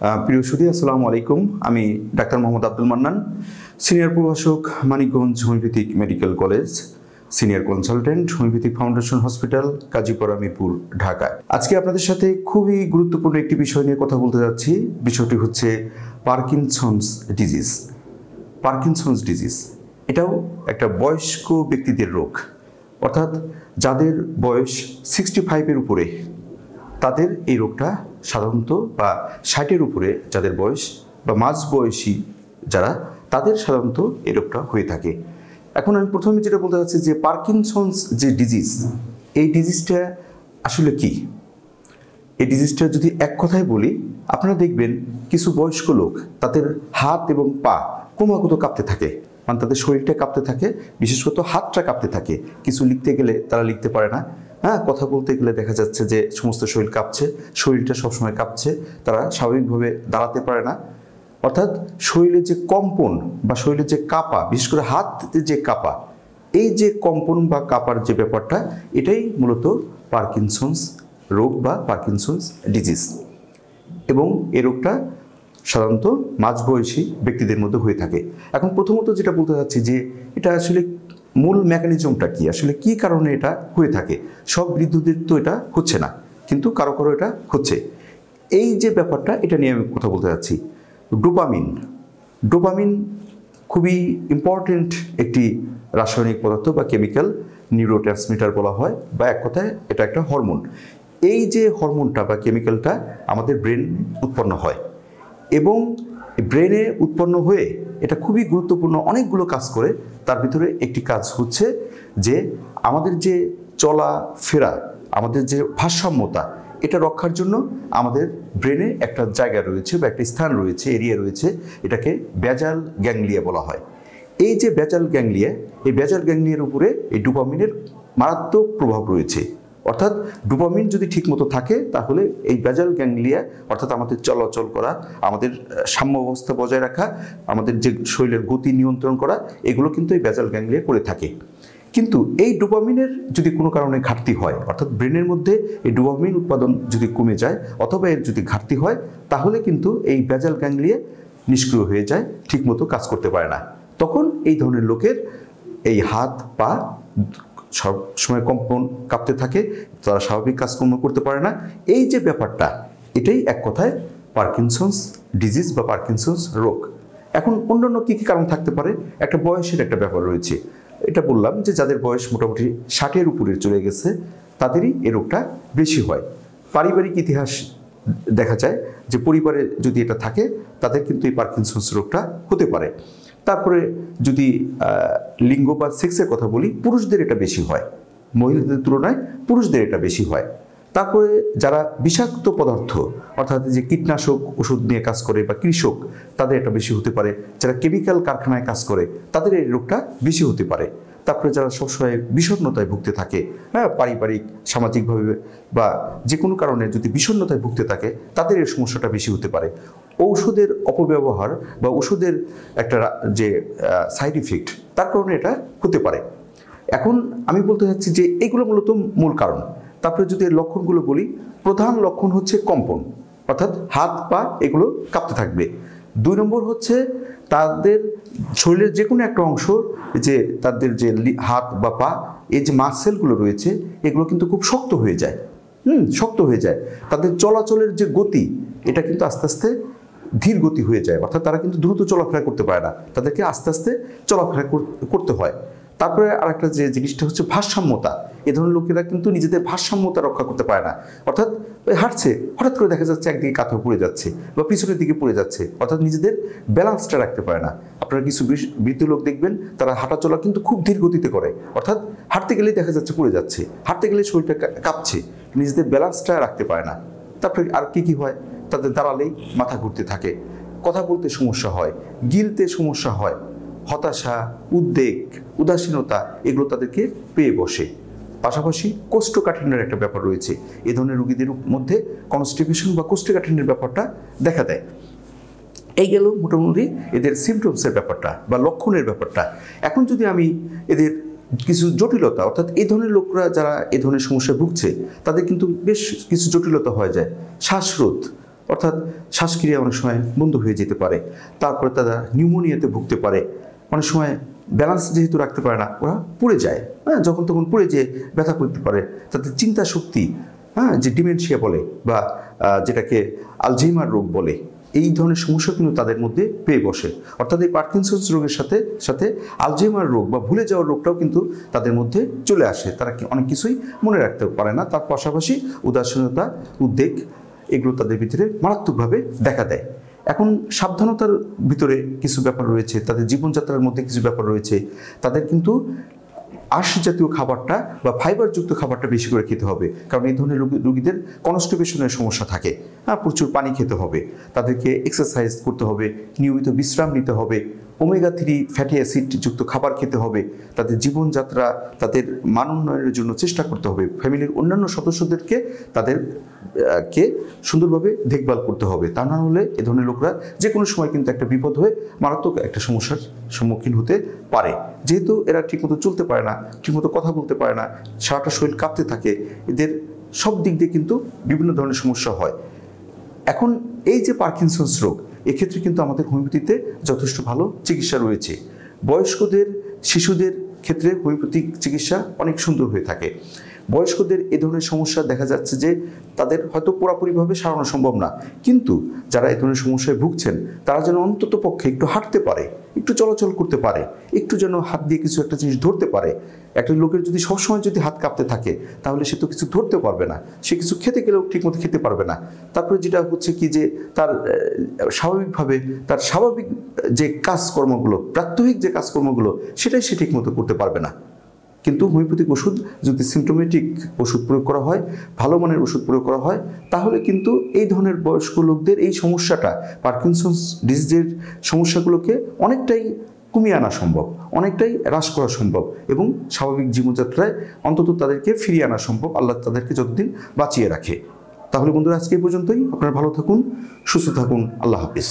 প্রিয় সুধী, আসসালামু আলাইকুম। আমি ডাক্তার মোহাম্মদ আব্দুল মান্নান, সিনিয়র প্রভাষক, Manikganj homeopathic medical college, senior consultant, homeopathic foundation hospital, Kazipara, Mirpur, Dhaka. আজকে আপনাদের সাথে খুবই গুরুত্বপূর্ণ একটি বিষয় নিয়ে কথা বলতে যাচ্ছি। বিষয়টি হচ্ছে পার্কিনসন্স ডিজিজ। পার্কিনসন্স ডিজিজ এটাও একটা বয়স্ক ব্যক্তিদের রোগ, অর্থাৎ যাদের বয়স 65-এর উপরে তাদের এই রোগটা সাধারণত, বা 60-এর উপরে যাদের বয়স বা মাঝবয়সী যারা, তাদের সাধারণত এই রোগটা হয়ে থাকে। এখন আমি প্রথমে যেটা বলতে চাচ্ছি যে পার্কিনসন্স যে ডিজিজ, এই ডিজিজটা আসলে কি? এই ডিজিজটা যদি এক কথায় বলি, আপনারা দেখবেন কিছু বয়স্ক লোক তাদের হাত এবং পা ক্রমাগত কাঁপতে থাকে, মানে তাদের শরীরটা কাঁপতে থাকে, বিশেষ করে হাতটা কাঁপতে থাকে। কিছু লিখতে গেলে তারা লিখতে পারে না, কথা বলতে গেলে দেখা যাচ্ছে যে সমস্ত শরীর কাঁপছে, শরীরটা সবসময় কাঁপছে, তারা স্বাভাবিকভাবে দাঁড়াতে পারে না। অর্থাৎ শরীরের যে কম্পন বা শরীরের যে কাঁপা, বিশেষ করে হাতে যে কাঁপা, এই যে কম্পন বা কাঁপার যে ব্যাপারটা, এটাই মূলত পার্কিনসন্স রোগ বা পার্কিনসন্স ডিজিজ। এবং এই রোগটা সাধারণত মাঝবয়সী ব্যক্তিদের মধ্যে হয়ে থাকে। এখন প্রথমত যেটা বলতে চাচ্ছি যে এটা আসলে মূল মেকানিজমটা কি, আসলে কি কারণে এটা হয়ে থাকে। সব বৃদ্ধদের তো এটা হচ্ছে না, কিন্তু কারো কারো এটা হচ্ছে। এই যে ব্যাপারটা, এটা নিয়ে আমি কথা বলতে চাচ্ছি। ডোপামিন খুবই ইম্পর্টেন্ট একটি রাসায়নিক পদার্থ বা কেমিক্যাল নিউরোট্রান্সমিটার বলা হয়, বা এক কথায় এটা একটা হরমোন। এই যে হরমোনটা বা কেমিক্যালটা আমাদের ব্রেন উৎপন্ন হয়, এবং ব্রেনে উৎপন্ন হয়ে এটা খুবই গুরুত্বপূর্ণ অনেকগুলো কাজ করে। তার ভিতরে একটি কাজ হচ্ছে যে আমাদের যে চলাফেরা, আমাদের যে ভারসাম্যতা, এটা রক্ষার জন্য আমাদের ব্রেনে একটা জায়গা রয়েছে বা একটা স্থান রয়েছে, এরিয়া রয়েছে, এটাকে বেজাল গ্যাংলিয়া বলা হয়। এই যে বেজাল গ্যাংলিয়া, এই বেজাল গ্যাংলিয়ার উপরে এই ডোপামিনের মারাত্মক প্রভাব রয়েছে। অর্থাৎ ডোপামিন যদি ঠিকমতো থাকে, তাহলে এই বেজাল গ্যাংলিয়া, অর্থাৎ আমাদের চলাচল করা, আমাদের সাম্য অবস্থা বজায় রাখা, আমাদের যে শরীরের গতি নিয়ন্ত্রণ করা, এগুলো কিন্তু এই বেজাল গ্যাংলিয়া করে থাকে। কিন্তু এই ডোপামিনের যদি কোনো কারণে ঘাটতি হয়, অর্থাৎ ব্রেনের মধ্যে এই ডোপামিন উৎপাদন যদি কমে যায় অথবা এর যদি ঘাটতি হয়, তাহলে কিন্তু এই বেজাল গ্যাংলিয়া নিষ্ক্রিয় হয়ে যায়, ঠিকমতো কাজ করতে পারে না। তখন এই ধরনের লোকের এই হাত পা সব সময় কম্পন কাঁপতে থাকে, তারা স্বাভাবিক কাজকর্ম করতে পারে না। এই যে ব্যাপারটা, এটাই এক কথায় পার্কিনসন্স ডিজিজ বা পার্কিনসন্স রোগ। এখন অন্যান্য কী কী কারণ থাকতে পারে? একটা বয়সের একটা ব্যাপার রয়েছে। এটা বললাম যে যাদের বয়স মোটামুটি 60-এর উপরে চলে গেছে, তাদেরই এই রোগটা বেশি হয়। পারিবারিক ইতিহাস দেখা যায় যে পরিবারে যদি এটা থাকে, তাদের কিন্তু এই পার্কিনসন্স রোগটা হতে পারে। তারপরে যদি লিঙ্গ বা সেক্সের কথা বলি, পুরুষদের এটা বেশি হয়, মহিলাদের তুলনায় পুরুষদের এটা বেশি হয়। তারপরে যারা বিষাক্ত পদার্থ, অর্থাৎ যে কীটনাশক ওষুধ নিয়ে কাজ করে বা কৃষক, তাদের এটা বেশি হতে পারে। যারা কেমিক্যাল কারখানায় কাজ করে, তাদের এই রোগটা বেশি হতে পারে। তারপরে যারা সবসময় বিষণ্ণতায় ভুগতে থাকে, পারিবারিক, সামাজিকভাবে বা যে কোনো কারণে যদি বিষণ্ণতায় ভুগতে থাকে, তাদের এই সমস্যাটা বেশি হতে পারে। ঔষধের অপব্যবহার বা ওষুধের একটা যে সাইড ইফেক্ট, তার কারণে এটা হতে পারে। এখন আমি বলতে চাচ্ছি যে এগুলো মূলত মূল কারণ। তারপরে যদি লক্ষণগুলো বলি, প্রধান লক্ষণ হচ্ছে কম্পন, অর্থাৎ হাত পা এগুলো কাঁপতে থাকবে। 2 নম্বর হচ্ছে তাদের শরীরের যে কোনো একটা অংশ, যে তাদের যে হাত বা পা, এই যে মাসেলগুলো রয়েছে, এগুলো কিন্তু খুব শক্ত হয়ে যায়, শক্ত হয়ে যায়। তাদের চলাচলের যে গতি, এটা কিন্তু আস্তে আস্তে ধীর গতি হয়ে যায়, অর্থাৎ তারা কিন্তু দ্রুত চলাফেরা করতে পারে না, তাদেরকে আস্তে আস্তে চলাফেরা করতে হয়। তারপরে আরেকটা যে জিনিসটা হচ্ছে ভারসাম্যতা। এ ধরনের লোকেরা কিন্তু নিজেদের ভারসাম্যতা রক্ষা করতে পারে না, অর্থাৎ হাঁটছে, হঠাৎ করে দেখা যাচ্ছে একদিকে কাঁথা পড়ে যাচ্ছে বা পিছনের দিকে পড়ে যাচ্ছে, অর্থাৎ নিজেদের ব্যালেন্সটা রাখতে পারে না। আপনারা কিছু বৃদ্ধ লোক দেখবেন, তারা হাঁটাচলা কিন্তু খুব ধীর গতিতে করে, অর্থাৎ হাঁটতে গেলেই দেখা যাচ্ছে পড়ে যাচ্ছে, হাঁটতে গেলে শরীরটা কাঁপছে, নিজেদের ব্যালেন্সটা রাখতে পারে না। তারপরে আর কি হয়, তাদের দাঁড়ালেই মাথা ঘুরতে থাকে, কথা বলতে সমস্যা হয়, গিলতে সমস্যা হয়, হতাশা, উদ্বেগ, উদাসীনতা এগুলো তাদেরকে পেয়ে বসে। পাশাপাশি কোষ্ঠকাঠিন্যের একটা ব্যাপার রয়েছে। এ ধরনের রোগীদের মধ্যে কনস্টিপেশন বা কোষ্ঠকাঠিন্যের ব্যাপারটা দেখা দেয়। এই গেল মোটামুটি এদের সিমটমসের ব্যাপারটা বা লক্ষণের ব্যাপারটা। এখন যদি আমি এদের কিছু জটিলতা, অর্থাৎ এই ধরনের লোকরা যারা এই ধরনের সমস্যায় ভুগছে, তাদের কিন্তু বেশ কিছু জটিলতা হয়ে যায়। শ্বাসরোধ, অর্থাৎ শ্বাসক্রিয়া অনেক সময় বন্ধ হয়ে যেতে পারে, তারপরে তারা নিউমোনিয়াতে ভুগতে পারে, অনেক সময় ব্যালেন্স যেহেতু রাখতে পারে না ওরা পড়ে যায়, হ্যাঁ, যখন তখন পড়ে যেয়ে ব্যথা করতে পারে, তাদের চিন্তা শক্তি, হ্যাঁ, যে ডিমেনশিয়া বলে বা যেটাকে আলঝেইমার রোগ বলে, এই ধরনের সমস্যা কিন্তু তাদের মধ্যে পেয়ে বসে। অর্থাৎ এই পার্কিনসন্স রোগের সাথে সাথে আলঝেইমার রোগ বা ভুলে যাওয়ার রোগটাও কিন্তু তাদের মধ্যে চলে আসে। তারা অনেক কিছুই মনে রাখতে পারে না, তার পাশাপাশি উদাসীনতা, উদ্বেগ, এগুলো তাদের ভিতরে মারাত্মকভাবে দেখা দেয়। এখন সাবধানতার ভিতরে কিছু ব্যাপার রয়েছে, তাদের জীবনযাত্রার মধ্যে কিছু ব্যাপার রয়েছে। তাদের কিন্তু আঁশ জাতীয় খাবারটা বা ফাইবারযুক্ত খাবারটা বেশি করে খেতে হবে, কারণ এই ধরনের রোগীদের কনস্টিপেশনের সমস্যা থাকে। হ্যাঁ, প্রচুর পানি খেতে হবে, তাদেরকে এক্সারসাইজ করতে হবে, নিয়মিত বিশ্রাম নিতে হবে, ওমেগা 3 ফ্যাটি অ্যাসিড যুক্ত খাবার খেতে হবে, তাদের জীবনযাত্রা, তাদের মান উন্নয়নের জন্য চেষ্টা করতে হবে, ফ্যামিলির অন্যান্য সদস্যদেরকে তাদেরকে সুন্দরভাবে দেখভাল করতে হবে। তা না হলে এ ধরনের লোকরা যে কোনো সময় কিন্তু একটা বিপদ হয়ে মারাত্মক একটা সমস্যার সম্মুখীন হতে পারে। যেহেতু এরা ঠিকমতো চলতে পারে না, ঠিকমতো কথা বলতে পারে না, সারাটা শরীর কাঁপতে থাকে, এদের সব দিক দিয়ে কিন্তু বিভিন্ন ধরনের সমস্যা হয়। এখন এই যে পার্কিনসন্স রোগ, এক্ষেত্রে কিন্তু আমাদের হোমিওপ্যাথিতে যথেষ্ট ভালো চিকিৎসা রয়েছে। বয়স্কদের, শিশুদের ক্ষেত্রে হোমিওপ্যাথিক চিকিৎসা অনেক সুন্দর হয়ে থাকে। বয়স্কদের এ ধরনের সমস্যা দেখা যাচ্ছে যে তাদের হয়তো পুরোপুরিভাবে সারানো সম্ভব না, কিন্তু যারা এ ধরনের সমস্যায় ভুগছেন তারা যেন অন্তত পক্ষে একটু হাঁটতে পারে, একটু চলাচল করতে পারে, একটু যেন হাত দিয়ে কিছু একটা জিনিস ধরতে পারে। একটা লোকের যদি সবসময় যদি হাত কাঁপতে থাকে তাহলে সে তো কিছু ধরতে পারবে না, সে কিছু খেতে গেলেও ঠিকমতো খেতে পারবে না। তারপরে যেটা হচ্ছে কি যে তার স্বাভাবিকভাবে তার স্বাভাবিক যে কাজকর্মগুলো, প্রাত্যহিক যে কাজকর্মগুলো, সেটাই সে ঠিকমতো করতে পারবে না। কিন্তু হোমিওপ্যাথিক ওষুধ যদি সিমটোমেটিক ওষুধ প্রয়োগ করা হয়, ভালো মানের ওষুধ প্রয়োগ করা হয়, তাহলে কিন্তু এই ধরনের বয়স্ক লোকদের এই সমস্যাটা, পার্কিনসন্স ডিজিজের সমস্যাগুলোকে অনেকটাই কমিয়ে আনা সম্ভব, অনেকটাই হ্রাস করা সম্ভব এবং স্বাভাবিক জীবনযাত্রায় অন্তত তাদেরকে ফিরিয়ে আনা সম্ভব, আল্লাহ তাদেরকে যতদিন বাঁচিয়ে রাখে। তাহলে বন্ধুরা, আজকে এই পর্যন্তই। আপনারা ভালো থাকুন, সুস্থ থাকুন, আল্লাহ হাফিজ।